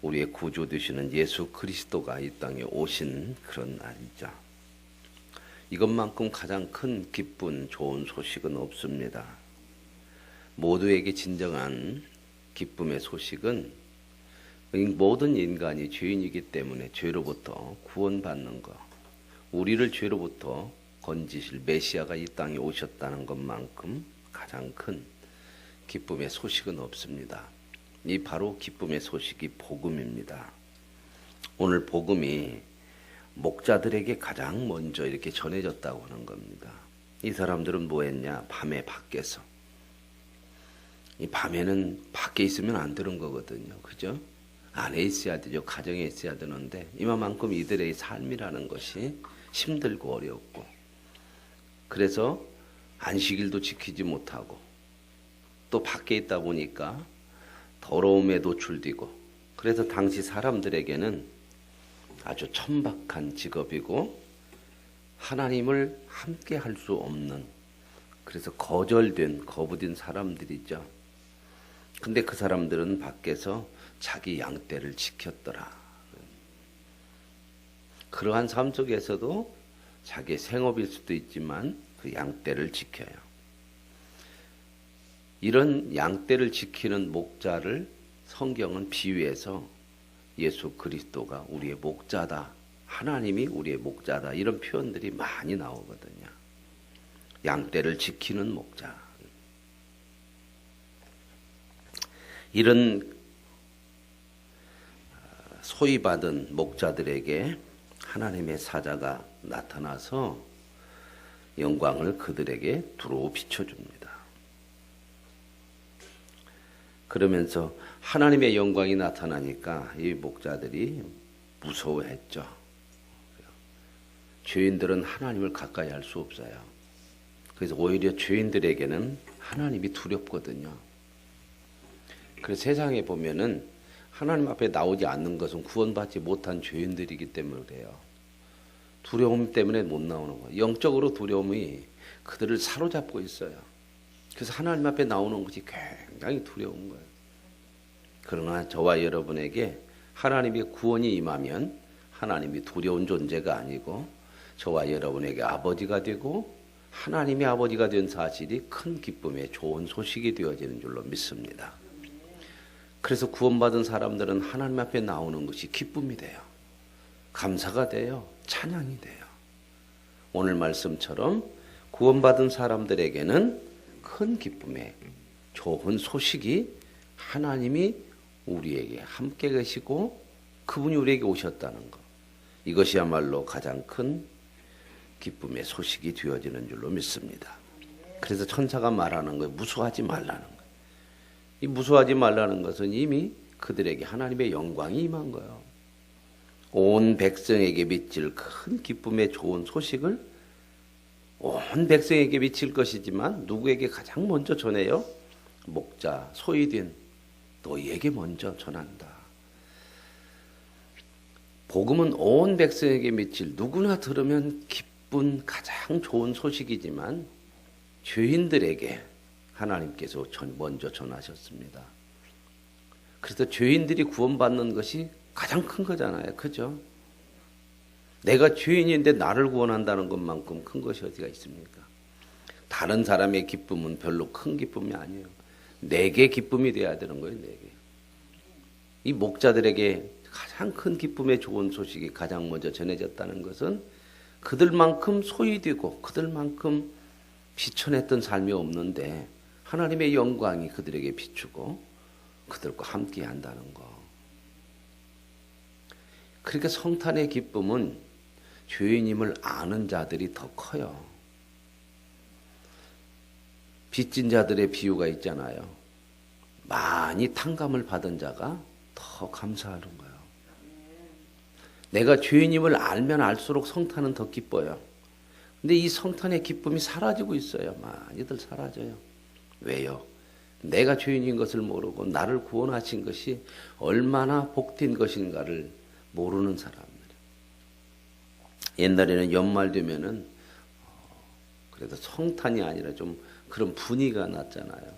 우리의 구주 되시는 예수 그리스도가 이 땅에 오신 그런 날이죠. 이것만큼 가장 큰 기쁜 좋은 소식은 없습니다. 모두에게 진정한 기쁨의 소식은 모든 인간이 죄인이기 때문에 죄로부터 구원받는 것, 우리를 죄로부터 건지실 메시아가 이 땅에 오셨다는 것만큼 가장 큰 기쁨의 소식은 없습니다. 이 바로 기쁨의 소식이 복음입니다. 오늘 복음이 목자들에게 가장 먼저 이렇게 전해졌다고 하는 겁니다. 이 사람들은 뭐 했냐? 밤에 밖에서. 이 밤에는 밖에 있으면 안 되는 거거든요. 그죠? 안에 있어야 되죠. 가정에 있어야 되는데 이만큼 이들의 삶이라는 것이 힘들고 어렵고, 그래서 안식일도 지키지 못하고 또 밖에 있다 보니까 더러움에 노출되고, 그래서 당시 사람들에게는 아주 천박한 직업이고 하나님을 함께 할 수 없는, 그래서 거부된 사람들이죠. 근데 그 사람들은 밖에서 자기 양떼를 지켰더라. 그러한 삶 속에서도 자기 생업일 수도 있지만 그 양떼를 지켜요. 이런 양떼를 지키는 목자를 성경은 비유해서 예수 그리스도가 우리의 목자다, 하나님이 우리의 목자다, 이런 표현들이 많이 나오거든요. 양떼를 지키는 목자. 이런 소위 받은 목자들에게 하나님의 사자가 나타나서 영광을 그들에게 두루 비춰줍니다. 그러면서 하나님의 영광이 나타나니까 이 목자들이 무서워했죠. 죄인들은 하나님을 가까이 할 수 없어요. 그래서 오히려 죄인들에게는 하나님이 두렵거든요. 그래서 세상에 보면은 하나님 앞에 나오지 않는 것은 구원받지 못한 죄인들이기 때문에 그래요. 두려움 때문에 못 나오는 거예요. 영적으로 두려움이 그들을 사로잡고 있어요. 그래서 하나님 앞에 나오는 것이 굉장히 두려운 거예요. 그러나 저와 여러분에게 하나님의 구원이 임하면 하나님이 두려운 존재가 아니고 저와 여러분에게 아버지가 되고 하나님의 아버지가 된 사실이 큰 기쁨의 좋은 소식이 되어지는 줄로 믿습니다. 그래서 구원받은 사람들은 하나님 앞에 나오는 것이 기쁨이 돼요. 감사가 돼요. 찬양이 돼요. 오늘 말씀처럼 구원받은 사람들에게는 큰 기쁨의 좋은 소식이 하나님이 우리에게 함께 계시고 그분이 우리에게 오셨다는 것, 이것이야말로 가장 큰 기쁨의 소식이 되어지는 줄로 믿습니다. 그래서 천사가 말하는 거예요. 무서워하지 말라는 거예요. 이 무서워하지 말라는 것은 이미 그들에게 하나님의 영광이 임한 거예요. 온 백성에게 미칠 큰 기쁨의 좋은 소식을 온 백성에게 미칠 것이지만 누구에게 가장 먼저 전해요? 목자, 소위된 너희에게 먼저 전한다. 복음은 온 백성에게 미칠, 누구나 들으면 기쁜 가장 좋은 소식이지만 죄인들에게 하나님께서 먼저 전하셨습니다. 그래서 죄인들이 구원받는 것이 가장 큰 거잖아요. 그죠? 내가 죄인인데 나를 구원한다는 것만큼 큰 것이 어디가 있습니까? 다른 사람의 기쁨은 별로 큰 기쁨이 아니에요. 내게 기쁨이 돼야 되는 거예요. 내게. 이 목자들에게 가장 큰 기쁨의 좋은 소식이 가장 먼저 전해졌다는 것은 그들만큼 소유되고 그들만큼 비춰냈던 삶이 없는데 하나님의 영광이 그들에게 비추고 그들과 함께 한다는 거. 그러니까 성탄의 기쁨은 죄인임을 아는 자들이 더 커요. 빚진 자들의 비유가 있잖아요. 많이 탕감을 받은 자가 더 감사하는 거예요. 내가 죄인임을 알면 알수록 성탄은 더 기뻐요. 근데 이 성탄의 기쁨이 사라지고 있어요. 많이들 사라져요. 왜요? 내가 죄인인 것을 모르고 나를 구원하신 것이 얼마나 복된 것인가를 모르는 사람들. 옛날에는 연말 되면은 그래도 성탄이 아니라 좀 그런 분위기가 났잖아요.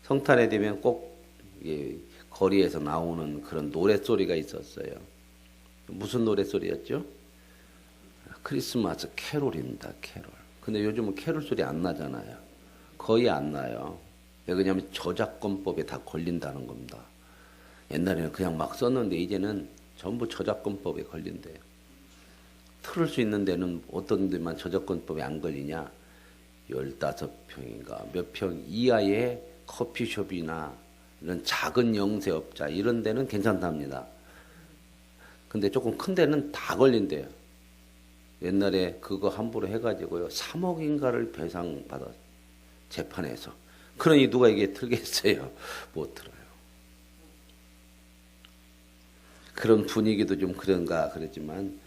성탄에 되면 꼭 거리에서 나오는 그런 노랫소리가 있었어요. 무슨 노랫소리였죠? 크리스마스 캐롤입니다. 캐롤. 근데 요즘은 캐롤 소리 안 나잖아요. 거의 안 나요. 왜냐하면 저작권법에 다 걸린다는 겁니다. 옛날에는 그냥 막 썼는데 이제는 전부 저작권법에 걸린대요. 틀을 수 있는 데는 어떤 데만 저작권법에 안 걸리냐? 15평인가 몇 평 이하의 커피숍이나 이런 작은 영세업자 이런 데는 괜찮답니다. 근데 조금 큰 데는 다 걸린대요. 옛날에 그거 함부로 해가지고요 3억인가를 배상받아 재판에서. 그러니 누가 이게 틀겠어요? 못 틀어요. 그런 분위기도 좀 그런가 그랬지만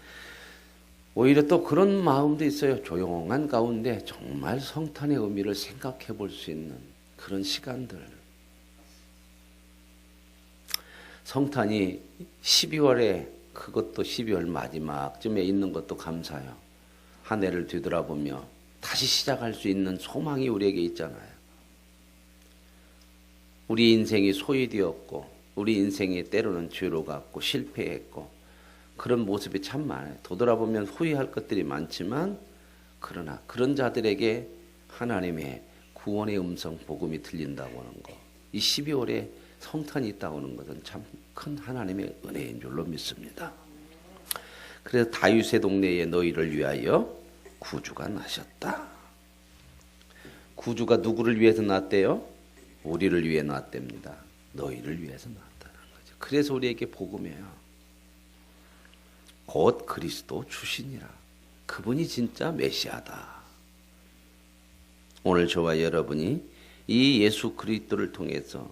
오히려 또 그런 마음도 있어요. 조용한 가운데 정말 성탄의 의미를 생각해 볼 수 있는 그런 시간들. 성탄이 12월에 그것도 12월 마지막쯤에 있는 것도 감사해요. 한 해를 뒤돌아보며 다시 시작할 수 있는 소망이 우리에게 있잖아요. 우리 인생이 소외되었고 우리 인생이 때로는 죄로 갔고 실패했고 그런 모습이 참 많아요. 되돌아보면 후회할 것들이 많지만 그러나 그런 자들에게 하나님의 구원의 음성 복음이 들린다고 하는 거. 이 12월에 성탄이 있다고 하는 것은 참 큰 하나님의 은혜인 줄로 믿습니다. 그래서 다윗의 동네에 너희를 위하여 구주가 나셨다. 구주가 누구를 위해서 났대요? 우리를 위해 났답니다. 너희를 위해서 났다는 거죠. 그래서 우리에게 복음이에요. 곧 그리스도 주시니라. 그분이 진짜 메시아다. 오늘 저와 여러분이 이 예수 그리스도를 통해서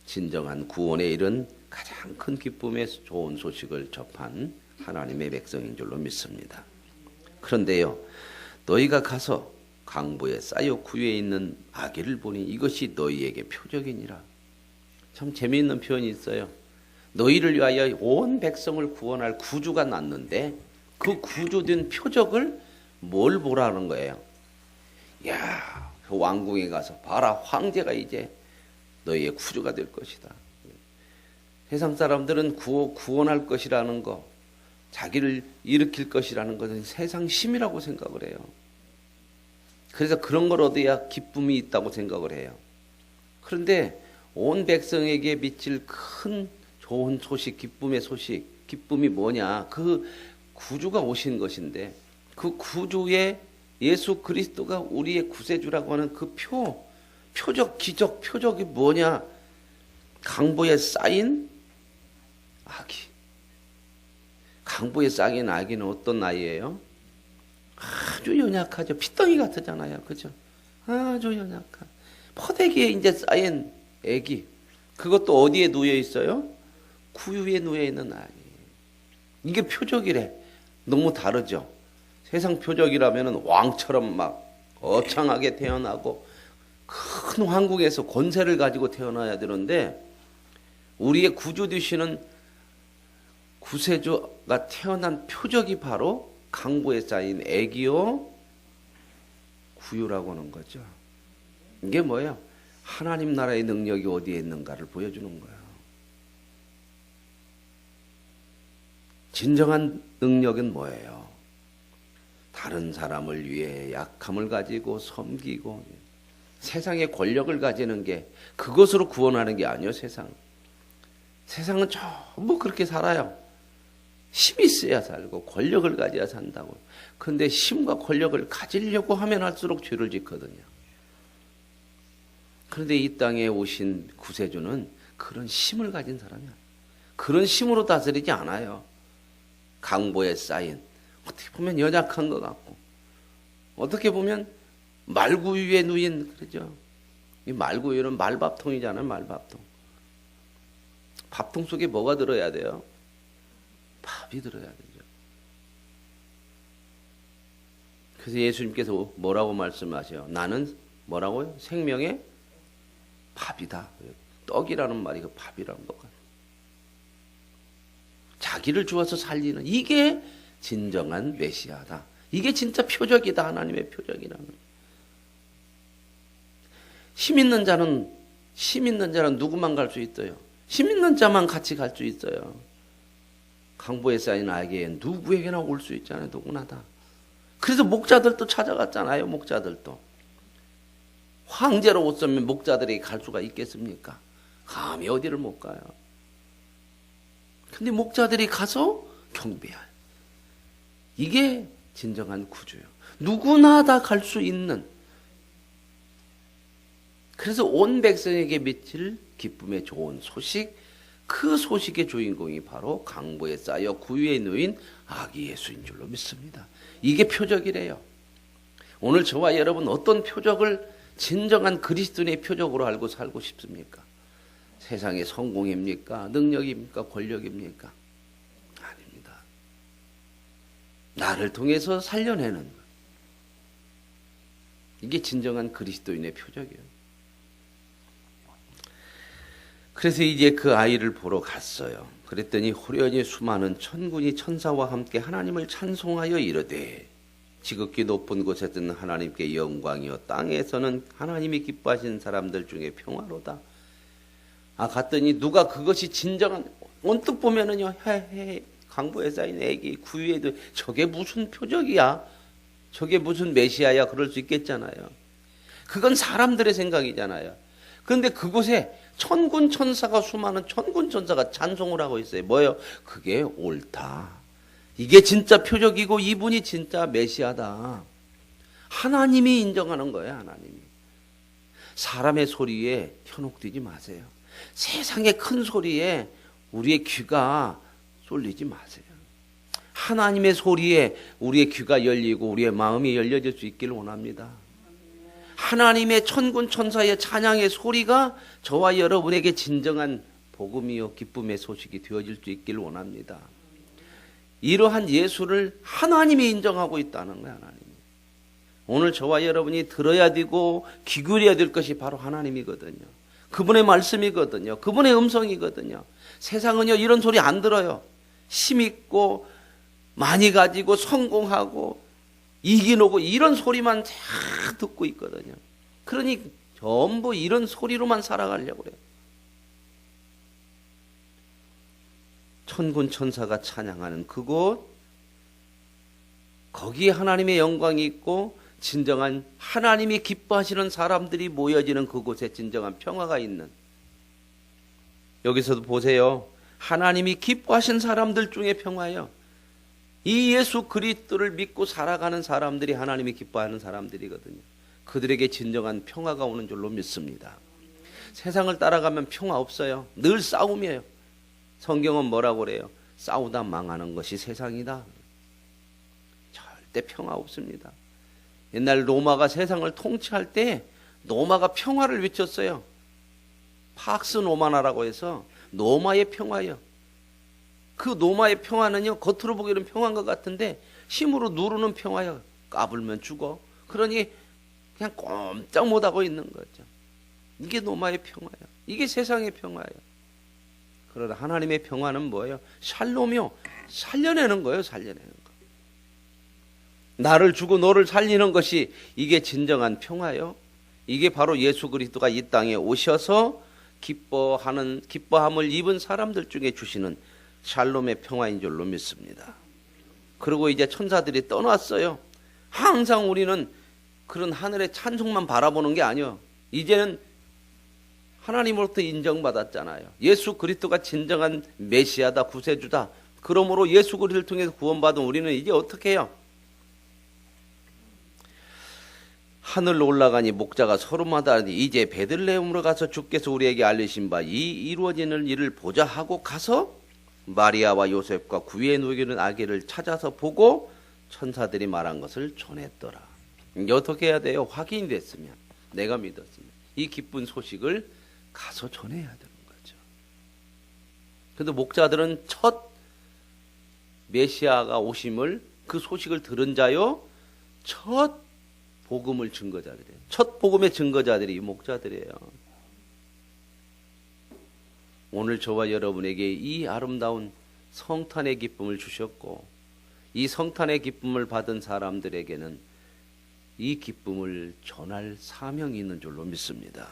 진정한 구원에 이른 가장 큰 기쁨의 좋은 소식을 접한 하나님의 백성인 줄로 믿습니다. 그런데요, 너희가 가서 강보에 쌓여 구유에 있는 아기를 보니 이것이 너희에게 표적이니라. 참 재미있는 표현이 있어요. 너희를 위하여 온 백성을 구원할 구주가 났는데 그 구주된 표적을 뭘 보라는 거예요. 야, 그 왕궁에 가서 봐라, 황제가 이제 너희의 구주가 될 것이다. 세상 사람들은 구원할 것이라는 거, 자기를 일으킬 것이라는 것은 세상 힘이라고 생각을 해요. 그래서 그런 걸 얻어야 기쁨이 있다고 생각을 해요. 그런데 온 백성에게 미칠 큰 좋은 소식, 기쁨의 소식, 기쁨이 뭐냐? 그 구주가 오신 것인데 그 구주의 예수 그리스도가 우리의 구세주라고 하는 그 표적, 기적, 표적이 뭐냐? 강보에 쌓인 아기. 강보에 쌓인 아기는 어떤 아이예요? 아주 연약하죠. 피덩이 같잖아요. 그죠? 아주 연약한. 포대기에 이제 쌓인 아기. 그것도 어디에 누워 있어요? 구유에 누워 있는 아기. 이게 표적이래. 너무 다르죠? 세상 표적이라면 왕처럼 막 거창하게 태어나고 큰 왕국에서 권세를 가지고 태어나야 되는데 우리의 구주 되시는 구세주가 태어난 표적이 바로 강보에 쌓인 애기요 구유라고 하는 거죠. 이게 뭐예요? 하나님 나라의 능력이 어디에 있는가를 보여주는 거예요. 진정한 능력은 뭐예요? 다른 사람을 위해 약함을 가지고 섬기고 세상의 권력을 가지는 게 그것으로 구원하는 게 아니에요. 세상은 전부 그렇게 살아요. 힘이 있어야 살고 권력을 가져야 산다고. 그런데 힘과 권력을 가지려고 하면 할수록 죄를 짓거든요. 그런데 이 땅에 오신 구세주는 그런 힘을 가진 사람이야. 그런 힘으로 다스리지 않아요. 강보에 쌓인, 어떻게 보면 연약한 것 같고 어떻게 보면 말구유에 누인, 그러죠. 이 말구유는 말밥통이잖아요. 말밥통. 밥통 속에 뭐가 들어야 돼요? 밥이 들어야 되죠. 그래서 예수님께서 뭐라고 말씀하세요? 나는 뭐라고요? 생명의 밥이다. 떡이라는 말이 그 밥이라는 것 같아요. 자기를 주어서 살리는 이게 진정한 메시아다. 이게 진짜 표적이다. 하나님의 표적이라는. 힘 있는 자는 누구만 갈 수 있어요? 힘 있는 자만 같이 갈 수 있어요. 강보에 쌓인 아기에 누구에게나 올 수 있잖아요. 누구나 다. 그래서 목자들도 찾아갔잖아요. 목자들도. 황제로 옷쓰면 목자들이 갈 수가 있겠습니까? 감히 어디를 못 가요. 근데 목자들이 가서 경배할. 이게 진정한 구주예요. 누구나 다 갈 수 있는. 그래서 온 백성에게 미칠 기쁨의 좋은 소식, 그 소식의 주인공이 바로 강보에 쌓여 구유에 놓인 아기 예수인 줄로 믿습니다. 이게 표적이래요. 오늘 저와 여러분 어떤 표적을 진정한 그리스도인의 표적으로 알고 살고 싶습니까? 세상의 성공입니까? 능력입니까? 권력입니까? 아닙니다. 나를 통해서 살려내는 것. 이게 진정한 그리스도인의 표적이에요. 그래서 이제 그 아이를 보러 갔어요. 그랬더니 호련히 수많은 천군이 천사와 함께 하나님을 찬송하여 이르되 지극히 높은 곳에서는 하나님께 영광이요 땅에서는 하나님이 기뻐하신 사람들 중에 평화로다. 갔더니 누가 그것이 진정한, 언뜻 보면은요, 강보에 쌓인 애기 구유에도 저게 무슨 표적이야? 저게 무슨 메시아야? 그럴 수 있겠잖아요. 그건 사람들의 생각이잖아요. 그런데 그곳에 천군 천사가, 수많은 천군 천사가 찬송을 하고 있어요. 뭐예요? 그게 옳다. 이게 진짜 표적이고 이분이 진짜 메시아다. 하나님이 인정하는 거예요. 하나님이. 사람의 소리에 현혹되지 마세요. 세상의 큰 소리에 우리의 귀가 쏠리지 마세요. 하나님의 소리에 우리의 귀가 열리고 우리의 마음이 열려질 수 있기를 원합니다. 하나님의 천군 천사의 찬양의 소리가 저와 여러분에게 진정한 복음이요 기쁨의 소식이 되어질 수 있기를 원합니다. 이러한 예수를 하나님이 인정하고 있다는 거예요. 하나님이. 오늘 저와 여러분이 들어야 되고 귀 기울여야 될 것이 바로 하나님이거든요. 그분의 말씀이거든요. 그분의 음성이거든요. 세상은요 이런 소리 안 들어요. 힘있고 많이 가지고 성공하고 이기노고 이런 소리만 다 듣고 있거든요. 그러니 전부 이런 소리로만 살아가려고 그래요. 천군 천사가 찬양하는 그곳, 거기에 하나님의 영광이 있고 진정한 하나님이 기뻐하시는 사람들이 모여지는 그곳에 진정한 평화가 있는, 여기서도 보세요. 하나님이 기뻐하신 사람들 중에 평화요. 이 예수 그리스도를 믿고 살아가는 사람들이 하나님이 기뻐하는 사람들이거든요. 그들에게 진정한 평화가 오는 줄로 믿습니다. 세상을 따라가면 평화 없어요. 늘 싸움이에요. 성경은 뭐라고 그래요? 싸우다 망하는 것이 세상이다. 절대 평화 없습니다. 옛날 로마가 세상을 통치할 때 로마가 평화를 외쳤어요. 팍스 노마나라고 해서 노마의 평화요. 그 노마의 평화는요, 겉으로 보기에는 평화인 것 같은데 힘으로 누르는 평화요. 까불면 죽어. 그러니 그냥 꼼짝 못하고 있는 거죠. 이게 노마의 평화예요. 이게 세상의 평화예요. 그러나 하나님의 평화는 뭐예요? 샬롬이요. 살려내는 거예요. 살려내는 거. 나를 주고 너를 살리는 것이 이게 진정한 평화예요. 이게 바로 예수 그리스도가 이 땅에 오셔서 기뻐함을 입은 사람들 중에 주시는 샬롬의 평화인 줄로 믿습니다. 그리고 이제 천사들이 떠났어요. 항상 우리는 그런 하늘의 찬송만 바라보는 게 아니에요. 이제는 하나님으로부터 인정받았잖아요. 예수 그리스도가 진정한 메시아다, 구세주다. 그러므로 예수 그리스도를 통해서 구원받은 우리는 이제 어떻게 해요? 하늘로 올라가니 목자가 서로마다 이제 베들레헴으로 가서 주께서 우리에게 알리신 바 이 이루어지는 일을 보자 하고 가서 마리아와 요셉과 구유에 놓이는 아기를 찾아서 보고 천사들이 말한 것을 전했더라. 이제 어떻게 해야 돼요? 확인이 됐으면, 내가 믿었으면 이 기쁜 소식을 가서 전해야 되는 거죠. 그런데 목자들은 첫 메시아가 오심을, 그 소식을 들은 자요, 첫 복음을 증거자들이에요. 첫 복음의 증거자들이 이 목자들이에요. 오늘 저와 여러분에게 이 아름다운 성탄의 기쁨을 주셨고, 이 성탄의 기쁨을 받은 사람들에게는 이 기쁨을 전할 사명이 있는 줄로 믿습니다.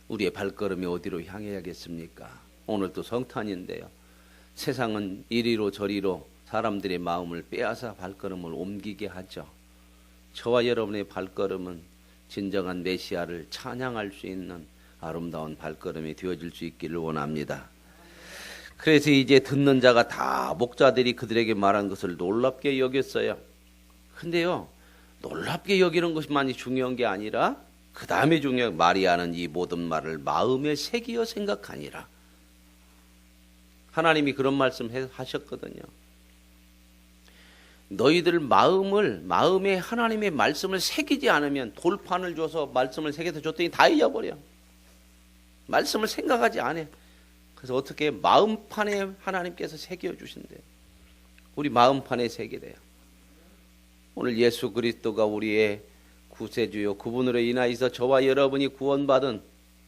우리의 발걸음이 어디로 향해야겠습니까? 오늘도 성탄인데요. 세상은 이리로 저리로 사람들의 마음을 빼앗아 발걸음을 옮기게 하죠. 저와 여러분의 발걸음은 진정한 메시아를 찬양할 수 있는 아름다운 발걸음이 되어질 수 있기를 원합니다. 그래서 이제 듣는 자가 다 목자들이 그들에게 말한 것을 놀랍게 여겼어요. 근데요, 놀랍게 여기는 것만이 중요한 게 아니라 그 다음에 중요한 마리아는 이 모든 말을 마음에 새기어 생각하니라. 하나님이 그런 말씀 하셨거든요. 너희들 마음에 하나님의 말씀을 새기지 않으면 돌판을 줘서 말씀을 새겨서 줬더니 다 잊어버려. 말씀을 생각하지 않아. 그래서 어떻게 마음판에 하나님께서 새겨주신대요. 우리 마음판에 새기래요. 오늘 예수 그리스도가 우리의 구세주요, 그분으로 인하여서 저와 여러분이 구원받은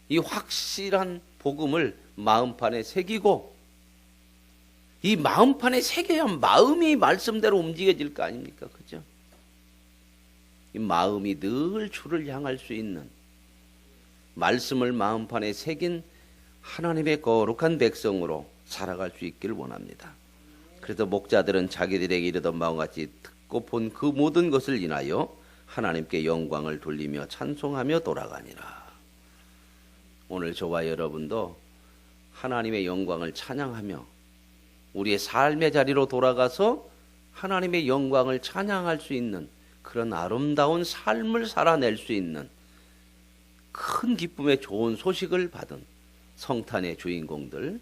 이 확실한 복음을 마음판에 새기고, 이 마음판에 새겨야 마음이 말씀대로 움직여질 거 아닙니까? 그죠? 이 마음이 늘 주를 향할 수 있는, 말씀을 마음판에 새긴 하나님의 거룩한 백성으로 살아갈 수 있기를 원합니다. 그래서 목자들은 자기들에게 이르던 바와같이 듣고 본 그 모든 것을 인하여 하나님께 영광을 돌리며 찬송하며 돌아가니라. 오늘 저와 여러분도 하나님의 영광을 찬양하며 우리의 삶의 자리로 돌아가서 하나님의 영광을 찬양할 수 있는 그런 아름다운 삶을 살아낼 수 있는 큰 기쁨의 좋은 소식을 받은 성탄의 주인공들,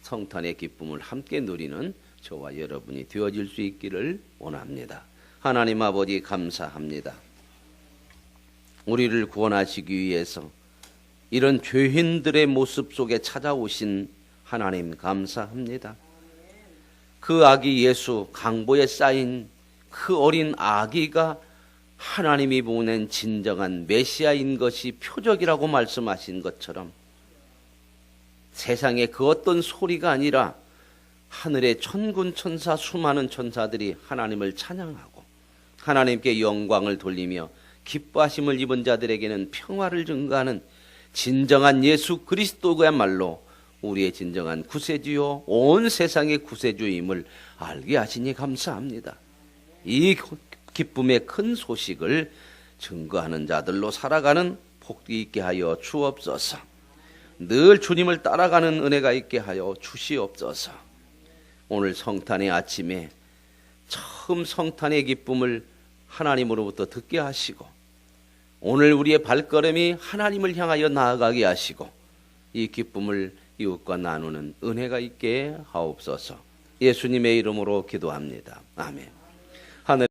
성탄의 기쁨을 함께 누리는 저와 여러분이 되어질 수 있기를 원합니다. 하나님 아버지 감사합니다. 우리를 구원하시기 위해서 이런 죄인들의 모습 속에 찾아오신 하나님 감사합니다. 그 아기 예수, 강보에 쌓인 그 어린 아기가 하나님이 보낸 진정한 메시아인 것이 표적이라고 말씀하신 것처럼 세상에 그 어떤 소리가 아니라 하늘의 천군 천사, 수많은 천사들이 하나님을 찬양하고 하나님께 영광을 돌리며 기뻐하심을 입은 자들에게는 평화를 증가하는 진정한 예수 그리스도야말로 우리의 진정한 구세주요, 온 세상의 구세주임을 알게 하시니 감사합니다. 이 기쁨의 큰 소식을 증거하는 자들로 살아가는 복이 있게 하여 주옵소서. 늘 주님을 따라가는 은혜가 있게 하여 주시옵소서. 오늘 성탄의 아침에 처음 성탄의 기쁨을 하나님으로부터 듣게 하시고 오늘 우리의 발걸음이 하나님을 향하여 나아가게 하시고 이 기쁨을 이웃과 나누는 은혜가 있게 하옵소서. 예수님의 이름으로 기도합니다. 아멘. 하늘